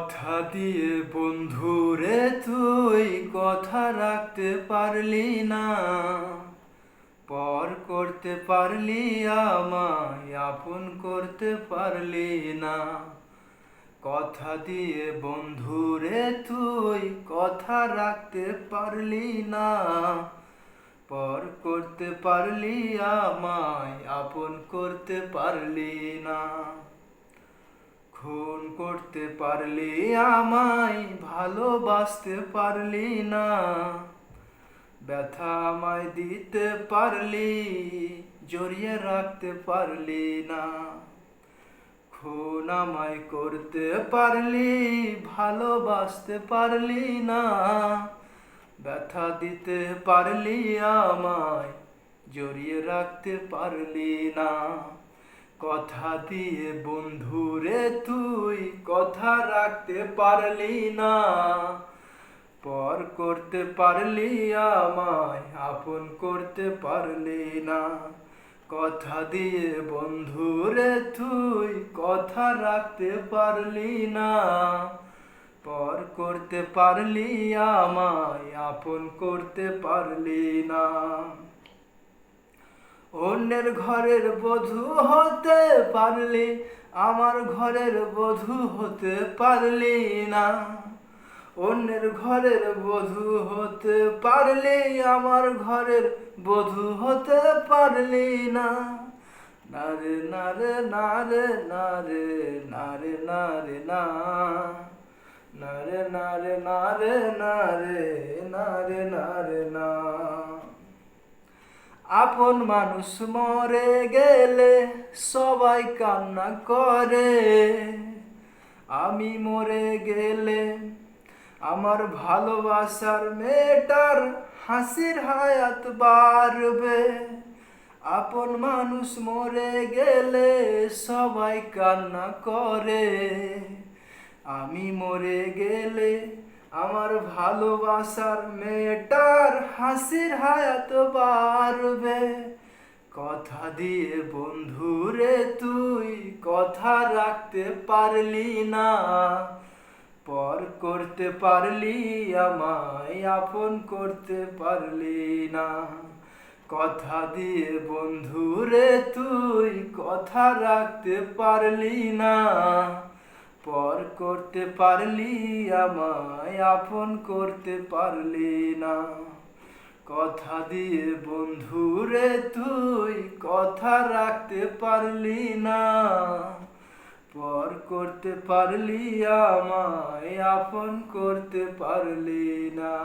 কথা দিয়ে বন্ধুরে তুই কথা রাখতে পারলি না, পর করতে পারলি আমায় আপন করতে পারলি না। কথা দিয়ে বন্ধুরে তুই কথা রাখতে পারলি না, পর করতে পারলি আমায় আপন করতে পারলি না। খুন করতে পারলি আমায় ভালোবাসতে পারলি না, ব্যথা আমায় দিতে পারলি জড়িয়ে রাখতে পারলি না। খুন আমায় করতে পারলি ভালোবাসতে পারলি না, ব্যথা দিতে পারলি আমায় জড়িয়ে রাখতে পারলি না। কথা দিয়ে বন্ধুরে তুই কথা রাখতে পারলি না, পর করতে পারলি আমায় আপন করতে পারলি না। কথা দিয়ে বন্ধুরে তুই কথা রাখতে পারলি না, পর করতে পারলি আমায় আপন করতে পারলি না। অন্যের ঘরের বধূ হতে পারলি, আমার ঘরের বধূ হতে পারলি না। অন্যের ঘরের বধূ হতে পারলি, আমার ঘরের বধূ হতে পারলি না। নারে নারে নারে নারে নারে নারে না, নারে নারে নারে নারে নারে নারে না। আপন মানুষ মরে গেলে সবাই কান্না করে, আমি মরে গেলে আমার ভালোবাসার মেয়েটার হাসির হায়াত বাড়বে। আপন মানুষ মরে গেলে সবাই কান্না করে, আমি মরে গেলে আমার ভালোবাসার মেয়েটার হাসির হায়াত বাড়বে। কথা দিয়ে বন্ধুরে তুই কথা রাখতে পারলি না, পর করতে পারলি আমায় আপন করতে পারলি না। কথা দিয়ে বন্ধুরে তুই কথা রাখতে পারলি না, পর করতে পারলি আমায় আপন করতে পারলি না। কথা দিয়ে বন্ধুরে তুই কথা রাখতে পারলি না, পর করতে পারলি আমায় আপন করতে পারলি না।